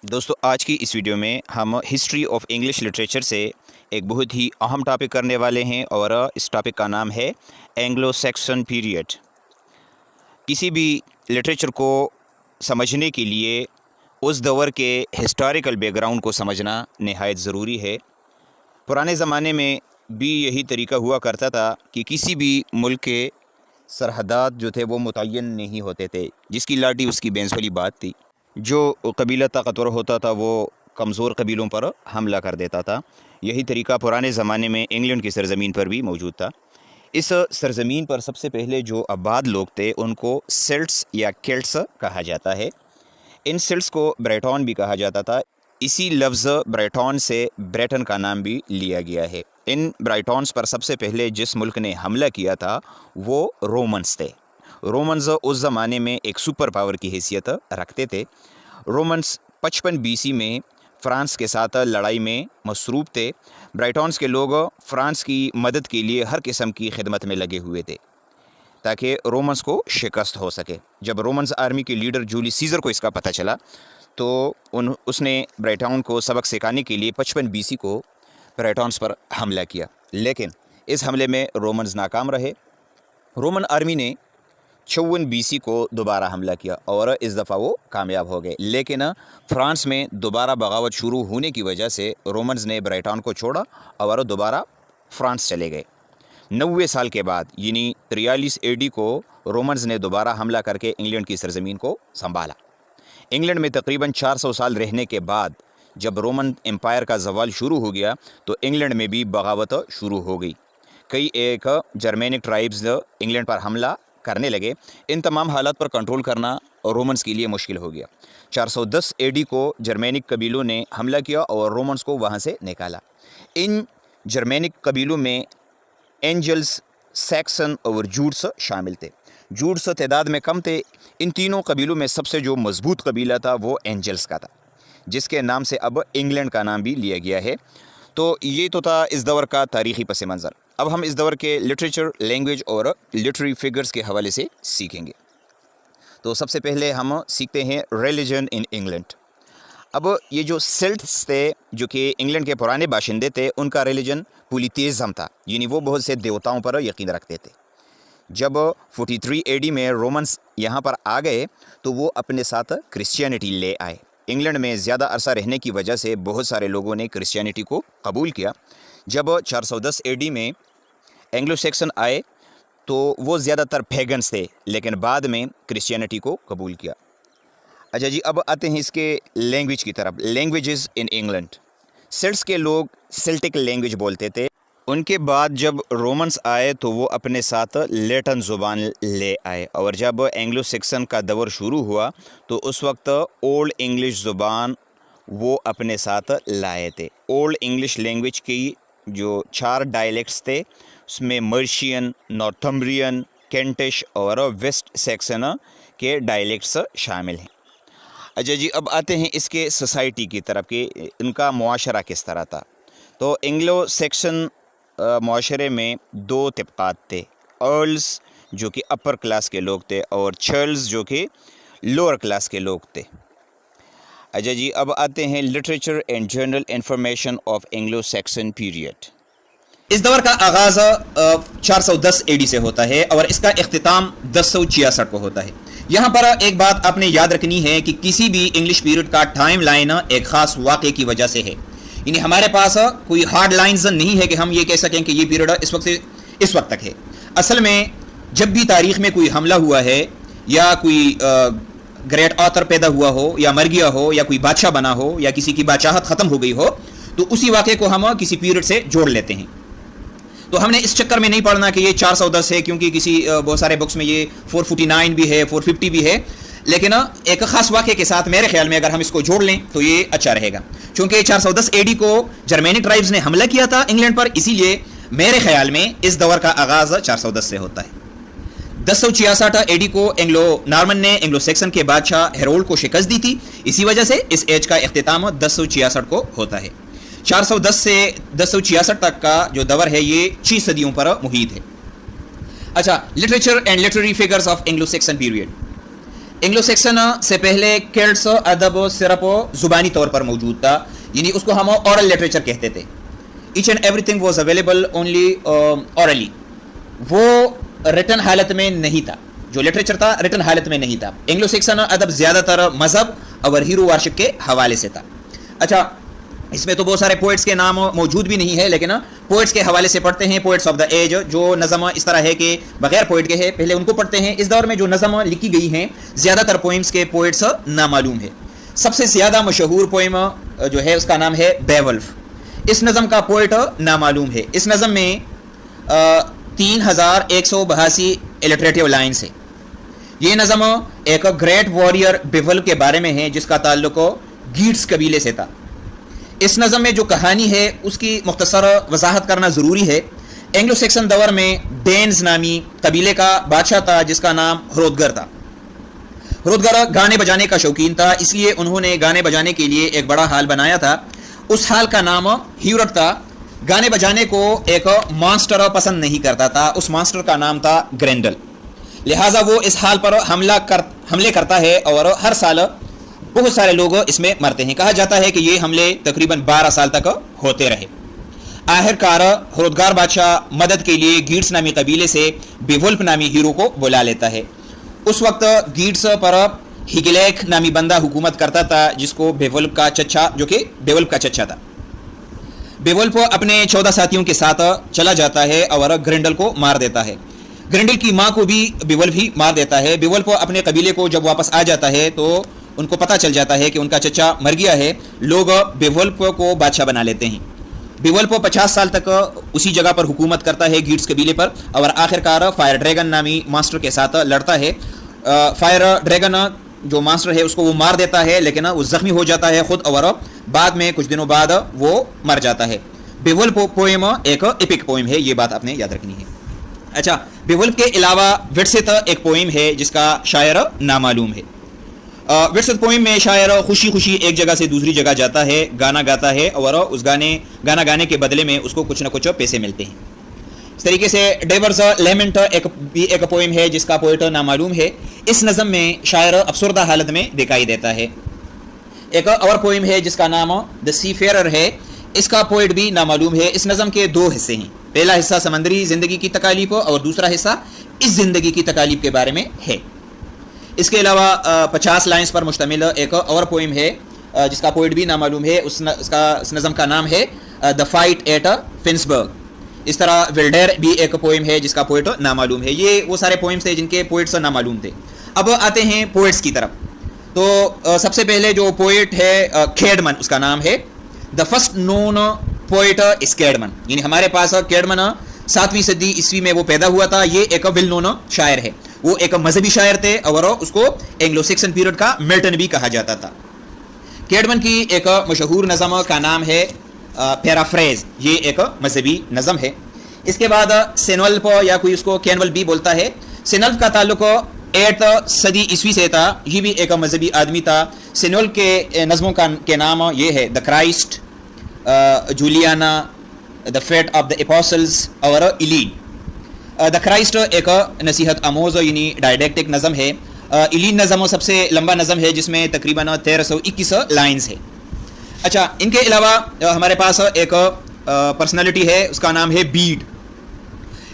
दोस्तों आज की इस वीडियो में हम हिस्ट्री ऑफ इंग्लिश लिटरेचर से एक बहुत ही अहम टॉपिक करने वाले हैं और इस टॉपिक का नाम है एंग्लो सैक्सन पीरियड। किसी भी लिटरेचर को समझने के लिए उस दौर के हिस्टोरिकल बैकग्राउंड को समझना नहायत ज़रूरी है। पुराने ज़माने में भी यही तरीका हुआ करता था कि किसी भी मुल्क के सरहदात जो थे वो मुतय्यन नहीं होते थे, जिसकी लाठी उसकी भैंस वाली बात थी। जो कबीला ताकतवर होता था वो कमज़ोर कबीलों पर हमला कर देता था। यही तरीका पुराने ज़माने में इंग्लैंड की सरज़मीन पर भी मौजूद था। इस सरज़मीन पर सबसे पहले जो आबाद लोग थे उनको सेल्ट्स या केल्ट्स कहा जाता है। इन सेल्ट्स को ब्रेटॉन भी कहा जाता था। इसी लफ्ज़ ब्रेटॉन से ब्रेटन का नाम भी लिया गया है। इन ब्राइटॉन्स पर सबसे पहले जिस मुल्क ने हमला किया था वो रोमन्स थे। रोमन्स उस ज़माने में एक सुपर पावर की हैसियत रखते थे। रोमन्स 55 BC में फ़्रांस के साथ लड़ाई में मसरूफ़ थे। ब्राइटॉन्स के लोग फ़्रांस की मदद के लिए हर किस्म की खिदमत में लगे हुए थे ताकि रोमन्स को शिकस्त हो सके। जब रोमन्स आर्मी के लीडर जूलियस सीज़र को इसका पता चला तो उसने ब्राइटॉन को सबक सिखाने के लिए 55 BC को ब्राइटॉन्स पर हमला किया, लेकिन इस हमले में रोमन्स नाकाम रहे। रोमन आर्मी ने 54 BC को दोबारा हमला किया और इस दफ़ा वो कामयाब हो गए, लेकिन फ़्रांस में दोबारा बगावत शुरू होने की वजह से रोमन्स ने ब्राइटॉन को छोड़ा और दोबारा फ़्रांस चले गए। 90 साल के बाद यानी 43 AD को रोमन्स ने दोबारा हमला करके इंग्लैंड की सरज़मीन को संभाला। इंग्लैंड में तकरीबन 400 साल रहने के बाद जब रोमन एम्पायर का ज़वाल शुरू हो गया तो इंग्लैंड में भी बगावत शुरू हो गई। कई एक जर्मेनिक ट्राइब्स इंग्लैंड पर हमला करने लगे। इन तमाम हालात पर कंट्रोल करना रोमन्स के लिए मुश्किल हो गया। 410 AD को जर्मेनिक कबीलों ने हमला किया और रोमन्स को वहाँ से निकाला। इन जर्मेनिक कबीलों में एंजल्स, सैक्सन और जूट्स शामिल थे। जूट्स तादाद में कम थे। इन तीनों कबीलों में सबसे जो मजबूत कबीला था वो एंजल्स का था, जिसके नाम से अब इंग्लैंड का नाम भी लिया गया है। तो ये तो था इस दौर का तारीख़ी पस मंज़र। अब हम इस दौर के लिटरेचर, लैंग्वेज और लिटरेरी फिगर्स के हवाले से सीखेंगे। तो सबसे पहले हम सीखते हैं रिलीजन इन इंग्लैंड। अब ये जो सेल्ट्स थे जो कि इंग्लैंड के पुराने बाशिंदे थे, उनका रिलीजन पोलीथेइज्म था, यानी वो बहुत से देवताओं पर यकीन रखते थे। जब 43 AD में रोमन्स यहाँ पर आ गए तो वो अपने साथ क्रिश्चियनिटी ले आए। इंग्लैंड में ज़्यादा अरसा रहने की वजह से बहुत सारे लोगों ने क्रिश्चियनिटी को कबूल किया। जब 410 AD में एंग्लो सैक्सन आए तो वो ज़्यादातर पैगन्स थे, लेकिन बाद में क्रिश्चियनिटी को कबूल किया। अच्छा जी, अब आते हैं इसके लैंग्वेज की तरफ। Languages in England. सेल्ट्स के लोग सेल्टिक लैंग्वेज बोलते थे। उनके बाद जब रोमन्स आए तो वो अपने साथ लैटिन ज़ुबान ले आए, और जब एंग्लो सैक्सन का दौर शुरू हुआ तो उस वक्त ओल्ड इंग्लिश ज़ुबान वो अपने साथ लाए थे। ओल्ड इंग्लिश लैंग्वेज की जो 4 डायलेक्ट्स थे उसमें मर्शियन, नॉर्थम्ब्रियन, केंटिश और वेस्ट सैक्सन के डायलेक्ट्स शामिल हैं। अच्छा जी, अब आते हैं इसके सोसाइटी की तरफ कि इनका मुआशरा किस तरह था। तो एंग्लो सैक्सन मुआशरे में 2 तबक़ात थे। अर्ल्स जो कि अपर क्लास के लोग थे और चर्ल्स जो कि लोअर क्लास के लोग थे। अच्छा जी, अब आते हैं literature and general information of Anglo Saxon period. इस दौर का आगाज़ 410 AD से होता है और इसका इख्तिताम 1066 को होता है। यहाँ पर एक बात आपने याद रखनी है कि किसी भी इंग्लिश पीरियड का टाइम लाइन एक ख़ास वाक़े की वजह से है, यानी हमारे पास कोई हार्ड लाइन्स नहीं है कि हम ये कह सकें कि ये पीरियड इस वक्त से इस वक्त तक है। असल में जब भी तारीख़ में कोई हमला हुआ है या कोई ग्रेट ऑथर पैदा हुआ हो या मर गया हो या कोई बादशाह बना हो या किसी की बादशाहत ख़त्म हो गई हो तो उसी वाक़े को हम किसी पीरियड से जोड़ लेते हैं। तो हमने इस चक्कर में नहीं पढ़ना कि ये 410 है, क्योंकि किसी बहुत सारे बुक्स में ये 449 भी है, 450 भी है, लेकिन एक ख़ास वाक़े के साथ मेरे ख्याल में अगर हम इसको जोड़ लें तो ये अच्छा रहेगा। चूँकि 410 AD को जर्मेनिक ट्राइब्स ने हमला किया था इंग्लैंड पर, इसीलिए मेरे ख्याल में इस दौर का आगाज़ 410 से होता है। 1066 AD को एंग्लो नॉर्मन ने एंग्लो सैक्सन के बादशाह हेरोल्ड को शिकस्त दी थी, इसी वजह से इस एज का इख्तिताम 1066 को होता है। 410 से 1066 तक का जो दौर है ये 6 सदियों पर मुहित है। अच्छा, literature and literary figures of Anglo Saxon period. Anglo Saxon से पहले केल्ट्स अदब सिर्फ जुबानी तौर पर मौजूद था, यानी उसको हम ऑरल लिटरेचर कहते थे। Each and everything was available only hourly, वो रिटन हालत में नहीं था। जो लिटरेचर था रिटन हालत में नहीं था। एंग्लो सेक्शन अदब ज़्यादातर मजहब और हीरो वार्शिक के हवाले से था। अच्छा, इसमें तो बहुत सारे पोइट्स के नाम मौजूद भी नहीं है, लेकिन पोइट्स के हवाले से पढ़ते हैं। पोइट्स ऑफ द एज, जो नज़म इस तरह है कि बगैर पोइट के है, पहले उनको पढ़ते हैं। इस दौर में जो नज़म लिखी गई हैं ज़्यादातर पोइम्स के पोइट्स नामालूम है। सबसे ज़्यादा मशहूर पोइम जो है उसका नाम है बेवल्फ। इस नज़म का पोइट नामालूम है। इस नज़म में 3182 इलिटरेटिव लाइन्स है। ये नज़म एक ग्रेट वॉरियर बेवल्फ के बारे में है जिसका ताल्लुक गीट्स कबीले से था। इस नज़म में जो कहानी है उसकी मुख्तसर वजाहत करना ज़रूरी है। एंग्लो सेक्सन दौर में डेन्स नामी कबीले का बादशाह था जिसका नाम हरोदगर था। हरोदगर गाने बजाने का शौकीन था, इसलिए उन्होंने गाने बजाने के लिए एक बड़ा हाल बनाया था। उस हाल का नाम ह्यूरट था। गाने बजाने को एक मॉन्स्टर पसंद नहीं करता था, उस मॉन्स्टर का नाम था ग्रेंडल। लिहाजा वो इस हाल पर हमले करता है और हर साल बहुत सारे लोग इसमें मरते हैं। कहा जाता है कि ये हमले तकरीबन 12 साल तक होते रहे। आखिरकार हरोदगार बादशाह मदद के लिए गीट्स नामी कबीले से बेवुल्फ नामी हीरो को बुला लेता है। उस वक्त गीट्स पर हिगलेक नामी बंदा हुकूमत करता था जिसको बेवुल्फ का चच्चा था। बेवुल्फ अपने 14 साथियों के साथ चला जाता है और ग्रिंडल को मार देता है। ग्रिंडल की माँ को भी बेवुल्फ ही मार देता है। बेवुल्फ अपने कबीले को जब वापस आ जाता है तो उनको पता चल जाता है कि उनका चचा मर गया है। लोग बेवुल्फ को बादशाह बना लेते हैं। बेवुल्फ 50 साल तक उसी जगह पर हुकूमत करता है गीट्स कबीले पर और आखिरकार फायर ड्रैगन नामी मास्टर के साथ लड़ता है। फायर ड्रैगन जो मास्टर है उसको वो मार देता है, लेकिन वो जख्मी हो जाता है खुद और बाद में कुछ दिनों बाद वो मर जाता है। बेवुल्फ पोएम एक एपिक पोएम है, ये बात आपने याद रखनी है। अच्छा, बेवुल्फ के अलावा विट्सेथ एक पोएम है जिसका शायर नामालूम है। विट्सेथ पोएम में शायर खुशी खुशी एक जगह से दूसरी जगह जाता है, गाना गाता है और उस गाना गाने के बदले में उसको कुछ न कुछ पैसे मिलते हैं। इस तरीके से डेवर्स लेमेंट एक पोएम है जिसका पोएट नामालूम है। इस नज़म में शायर अफसरदा हालत में दिखाई देता है। एक और पोएम है जिसका नाम द सीफेरर है, इसका पोएट भी नामालूम है। इस नज़म के 2 हिस्से हैं। पहला हिस्सा समंदरी ज़िंदगी की तकालीफ और दूसरा हिस्सा इस ज़िंदगी की तकालीफ के बारे में है। इसके अलावा 50 लाइन्स पर मुश्तमिल एक और पोएम है जिसका पोएट भी नामालूम है। उस नज़म का नाम है द फाइट एट फिन्सबर्ग। इस तरह विल्डेर भी एक पोएम है जिसका पोएट नामालूम है। ये वो सारे पोएम्स थे जिनके पोएट्स नामालूम थे। अब आते हैं पोएट्स की तरफ। तो सबसे पहले जो पोएट है कैडमन, उसका नाम है। The first known poet is Caedmon, यानी हमारे पास कैडमन 7वीं सदी ईस्वी में वो पैदा हुआ था। ये एक वेल नोन शायर है। वो एक मजहबी शायर थे और उसको एंग्लो सेक्सन पीरियड का मिल्टन भी कहा जाता था। कैडमन की एक मशहूर नज़म का नाम है पैराफ्रेज, ये एक मजहबी नज़म है। इसके बाद सेनवल्फ, या कोई उसको कैनवल भी बोलता है। सेनवल्फ का ताल्लुक 8th सदी ईस्वी से था। ये भी एक मजहबी आदमी था। सेनवल्फ के नज़मों के नाम ये है the Christ, Juliana, the fate of the apostles और इलीन। द क्राइस्ट एक नसीहत आमोज यानी डायडेक्टिक नज़म है। इलीन नज़म सबसे लंबा नज़म है जिसमें तकरीबन 1321 लाइन्स है। अच्छा, इनके अलावा हमारे पास एक पर्सनालिटी है, उसका नाम है बीड।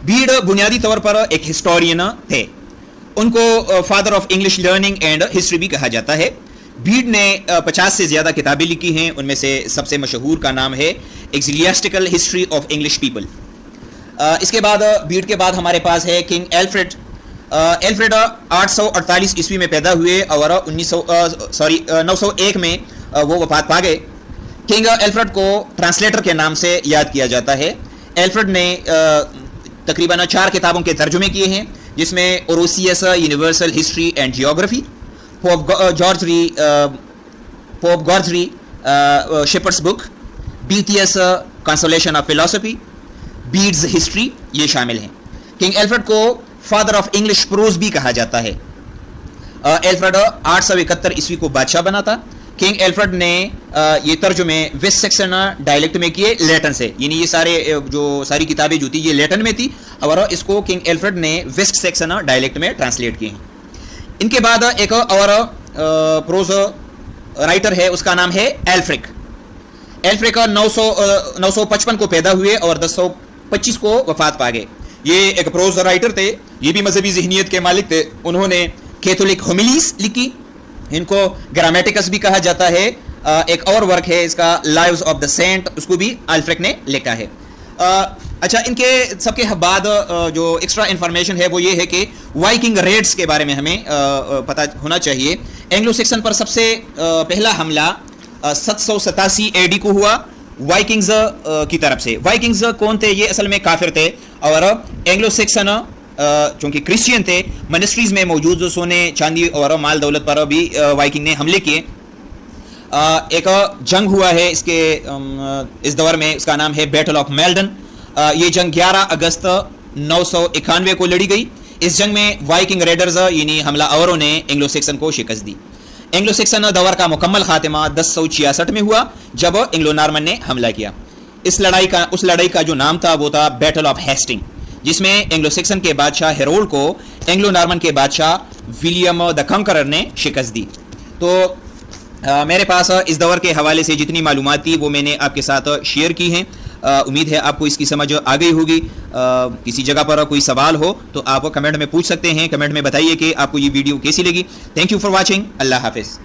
बीड बुनियादी तौर पर एक हिस्टोरियन थे। उनको father of English learning and history भी कहा जाता है। बीड ने 50 से ज़्यादा किताबें लिखी हैं। उनमें से सबसे मशहूर का नाम है एक्सिलियास्टिकल हिस्ट्री ऑफ इंग्लिश पीपल। इसके बाद बीड के बाद हमारे पास है किंग एल्फ्रेड। एल्फ्रेड 848 ईस्वी में पैदा हुए और 901 में वो वफात पा गए। किंग एल्फ्रेड को ट्रांसलेटर के नाम से याद किया जाता है। एल्फ्रेड ने तकरीबन 4 किताबों के तर्जुमे किए हैं जिसमें Orosius universal history and geography, Pope Gregory shepherd's book, Boethius consolation of philosophy, Bede's history, ये शामिल हैं। किंग एल्फ्रेड को फादर ऑफ इंग्लिश प्रोज भी कहा जाता है। एल्फ्रेड 871 ईस्वी को बादशाह बना था। किंग एल्फ्रेड ने ये तर्जुमे वेस्ट सेक्सन डायलेक्ट में किए लैटन से, यानी ये सारी किताबें जो थी ये लैटन में थी और इसको किंग एल्फ्रेड ने वेस्ट सेक्सन डायलेक्ट में ट्रांसलेट किए हैं। ان کے بعد ایک اور پروز رائٹر ہے, اس کا نام ہے ایلفرک. ایلفرک 955 کو پیدا ہوئے اور 1025 کو وفات پا گئے. یہ ایک پروز رائٹر تھے, یہ بھی مذہبی ذہنیت کے مالک تھے. انہوں نے کیتھولک ہومیلیز لکھی, ان کو گرامیٹکس بھی کہا جاتا ہے. ایک اور ورک ہے اس کا لائیوز آف دا سینٹ, اس کو بھی ایلفرک نے لکھا ہے. اچھا, ان کے سب کے بعد جو ایکسٹرا انفارمیشن ہے وہ یہ ہے کہ وائکنگ ریڈز کے بارے میں ہمیں پتہ ہونا چاہیے. اینگلو سیکسن پر سب سے پہلا حملہ 787 AD کو ہوا وائکنگز کی طرف سے. وائکنگز کون تھے؟ یہ اصل میں کافر تھے, اور اینگلو سیکسن چونکہ کرسچین تھے, منسٹریز میں موجود سونے چاندی اور مال دولت پر بھی وائکنگ نے حملے کیے. ایک جنگ ہوا ہے اس دور میں, اس کا نام ہے بیٹل آف میلڈن. یہ جنگ 11 اگست 991 کو لڑی گئی. اس جنگ میں وائکنگ ریڈرز یعنی حملہ آوروں نے اینگلو سیکسن کو شکست دی. اینگلو سیکسن دور کا مکمل خاتمہ 1066 میں ہوا جب اینگلو نارمن نے حملہ کیا. اس لڑائی کا جو نام تھا وہ تھا بیٹل آف ہیسٹنگ, جس میں اینگلو سیکسن کے بادشاہ ہیرولڈ کو اینگلو نارمن کے بادشاہ ولیم دا کنکرر نے شکست دی. تو میرے پاس اس دور کے حوالے سے جتنی معلومات تھی وہ میں نے آپ کے ساتھ شیئر کی ہیں. امید ہے آپ کو اس کی سمجھ آ گئی ہوگی. کسی جگہ پر کوئی سوال ہو تو آپ کمنٹ میں پوچھ سکتے ہیں. کمنٹ میں بتائیے کہ آپ کو یہ ویڈیو کیسی لگی. Thank you for watching. اللہ حافظ.